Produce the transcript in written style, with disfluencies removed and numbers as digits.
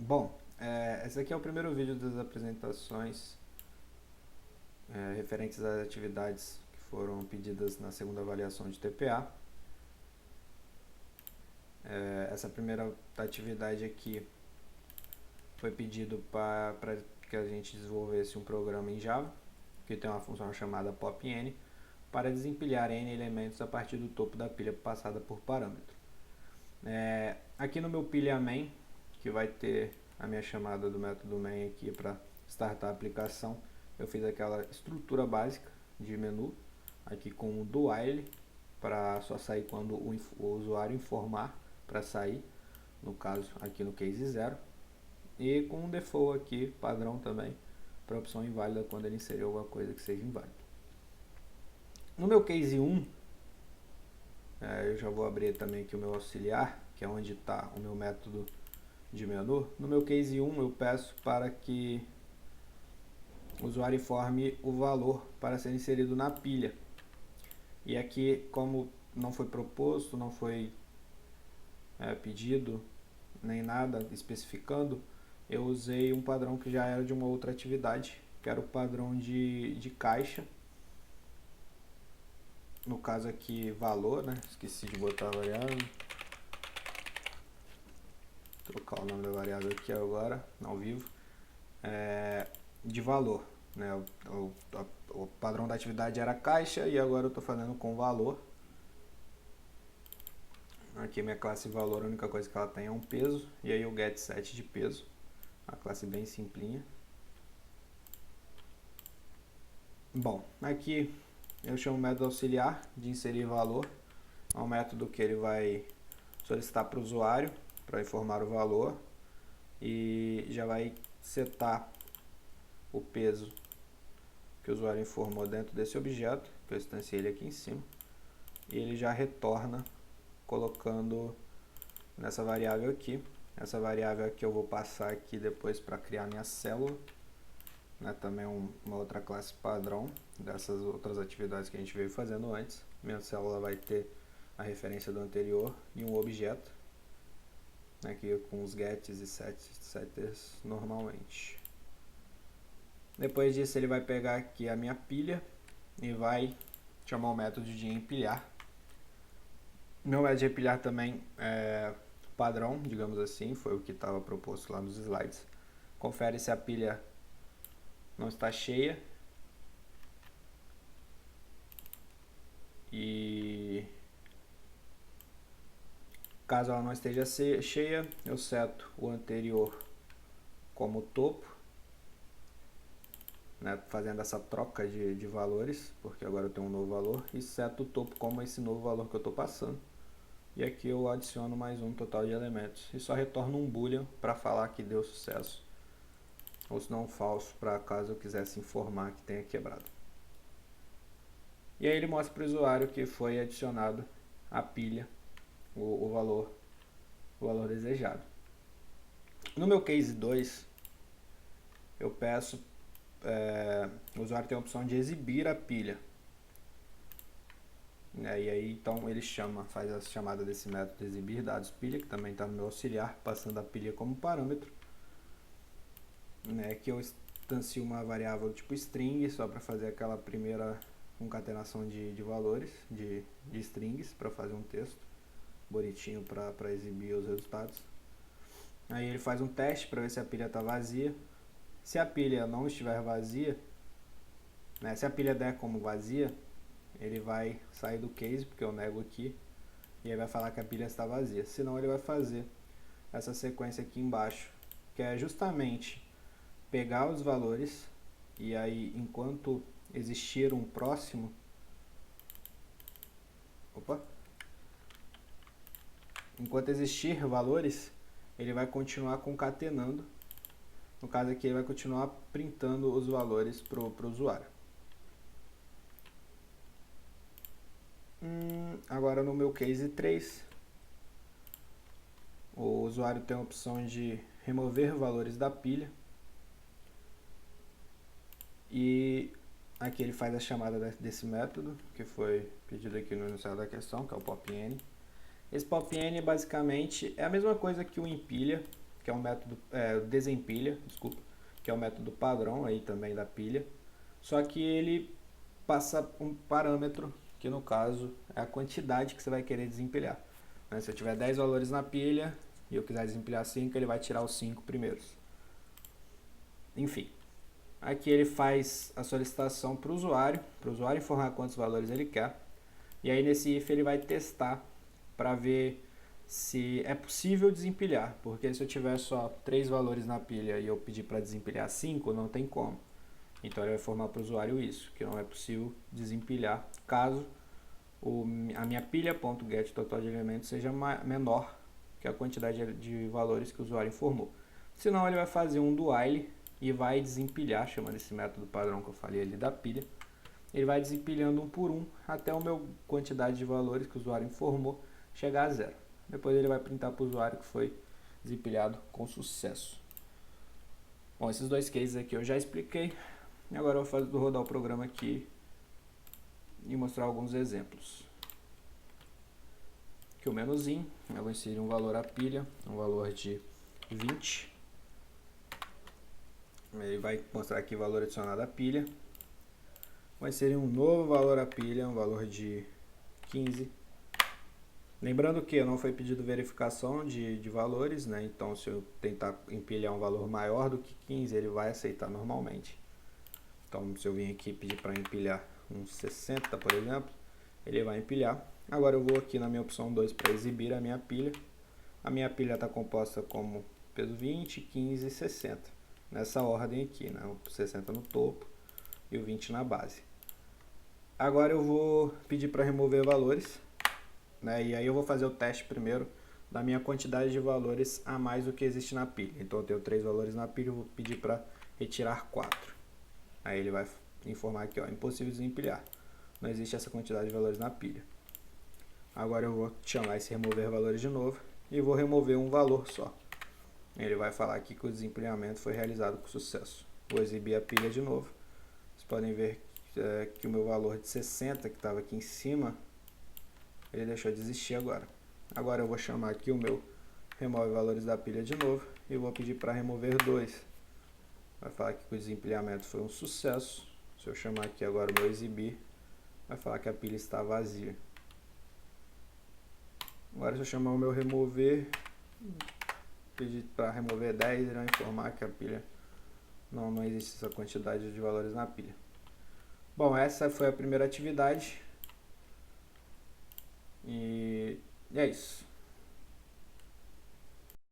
Bom, esse aqui é o primeiro vídeo das apresentações referentes às atividades que foram pedidas na segunda avaliação de TPA. Essa primeira atividade aqui foi pedido para que a gente desenvolvesse um programa em Java, que tem uma função chamada popN, para desempilhar N elementos a partir do topo da pilha passada por parâmetro. Aqui no meu pilha main, que vai ter a minha chamada do método main aqui para startar a aplicação, eu fiz aquela estrutura básica de menu, aqui com o do while, para só sair quando o usuário informar para sair, no caso aqui no case 0, e com um default aqui, padrão também, para opção inválida quando ele inserir alguma coisa que seja inválida. No meu case 1, eu já vou abrir também aqui o meu auxiliar, que é onde está o meu método de menu. No meu case 1 eu peço para que o usuário informe o valor para ser inserido na pilha. E aqui, como não foi proposto, não foi pedido, nem nada especificando, eu usei um padrão que já era de uma outra atividade, que era o padrão de caixa. No caso aqui, valor, né? Esqueci de botar a variável. Vou trocar o nome da variável aqui agora, ao vivo. De valor, né? O padrão da atividade era caixa e agora eu estou fazendo com valor. Aqui minha classe valor, a única coisa que ela tem é um peso, e aí o getSet de peso, uma classe bem simplinha. Bom, aqui eu chamo o método auxiliar de inserir valor, é um método que ele vai solicitar para o usuário para informar o valor e já vai setar o peso que o usuário informou dentro desse objeto, que eu instanciei ele aqui em cima, e ele já retorna colocando nessa variável aqui. Essa variável aqui eu vou passar aqui depois para criar minha célula, né? Também uma outra classe padrão dessas outras atividades que a gente veio fazendo antes. Minha célula vai ter a referência do anterior e um objeto, aqui com os gets e setters normalmente. Depois disso ele vai pegar aqui a minha pilha e vai chamar o método de empilhar. Meu método de empilhar também é padrão, digamos assim, foi o que estava proposto lá nos slides. Confere se a pilha não está cheia e caso ela não esteja cheia, eu seto o anterior como topo, né, fazendo essa troca de valores, porque agora eu tenho um novo valor, e seto o topo como esse novo valor que eu estou passando. E aqui eu adiciono mais um total de elementos e só retorno um boolean para falar que deu sucesso, ou se não falso, para caso eu quisesse informar que tenha quebrado. E aí ele mostra para o usuário que foi adicionado à pilha o valor desejado. No meu case 2, eu peço, o usuário tem a opção de exibir a pilha. E aí então ele faz a chamada desse método exibir dados pilha, que também está no meu auxiliar, passando a pilha como parâmetro. Que eu instancio uma variável tipo string, só para fazer aquela primeira concatenação de valores, de strings, para fazer um texto bonitinho para exibir os resultados. Aí ele faz um teste para ver se a pilha está vazia. Se a pilha não estiver vazia, se a pilha der como vazia, ele vai sair do case, porque eu nego aqui, e aí vai falar que a pilha está vazia. Senão ele vai fazer essa sequência aqui embaixo, que é justamente pegar os valores, e aí enquanto existir um próximo, enquanto existir valores, ele vai continuar concatenando. No caso aqui ele vai continuar printando os valores para o usuário. Agora no meu case 3, o usuário tem a opção de remover valores da pilha. E aqui ele faz a chamada desse método, que foi pedido aqui no enunciado da questão, que é o popN. Esse popN basicamente é a mesma coisa que o empilha, que é um método desempilha, desculpa, que é o método padrão aí também da pilha, só que ele passa um parâmetro, que no caso é a quantidade que você vai querer desempilhar. Se eu tiver 10 valores na pilha e eu quiser desempilhar 5, ele vai tirar os 5 primeiros. Enfim, aqui ele faz a solicitação para o usuário informar quantos valores ele quer. E aí nesse if ele vai testar para ver se é possível desempilhar, porque se eu tiver só 3 valores na pilha e eu pedir para desempilhar 5, não tem como. Então ele vai informar para o usuário isso, que não é possível desempilhar caso a minha pilha.get total de elementos seja menor que a quantidade de valores que o usuário informou. Senão ele vai fazer um do while e vai desempilhar, chamando esse método padrão que eu falei ali da pilha. Ele vai desempilhando um por um até a minha quantidade de valores que o usuário informou chegar a 0. Depois ele vai printar para o usuário que foi desempilhado com sucesso. Bom, esses dois cases aqui eu já expliquei. E agora eu vou rodar o programa aqui e mostrar alguns exemplos. Aqui o menuzinho, eu vou inserir um valor à pilha, um valor de 20. Ele vai mostrar aqui o valor adicionado à pilha. Vou inserir um novo valor à pilha, um valor de 15. Lembrando que não foi pedido verificação de valores, né? Então se eu tentar empilhar um valor maior do que 15, ele vai aceitar normalmente. Então se eu vim aqui pedir para empilhar uns 60, por exemplo, ele vai empilhar. Agora eu vou aqui na minha opção 2 para exibir a minha pilha. A minha pilha está composta como peso 20, 15 e 60. Nessa ordem aqui, né? O 60 no topo e o 20 na base. Agora eu vou pedir para remover valores, né? E aí eu vou fazer o teste primeiro da minha quantidade de valores a mais do que existe na pilha. Então eu tenho 3 valores na pilha, eu vou pedir para retirar 4. Aí ele vai informar aqui, ó, impossível desempilhar. Não existe essa quantidade de valores na pilha. Agora eu vou chamar esse remover valores de novo e vou remover um valor só. Ele vai falar aqui que o desempilhamento foi realizado com sucesso. Vou exibir a pilha de novo. Vocês podem ver que o meu valor de 60 que estava aqui em cima, ele deixou de existir agora. Agora eu vou chamar aqui o meu remove valores da pilha de novo e vou pedir para remover 2. Vai falar que o desempilhamento foi um sucesso. Se eu chamar aqui agora o meu exibir, vai falar que a pilha está vazia. Agora se eu chamar o meu remover, pedir para remover 10, ele vai informar que a pilha não existe essa quantidade de valores na pilha. Bom, essa foi a primeira atividade. E é isso.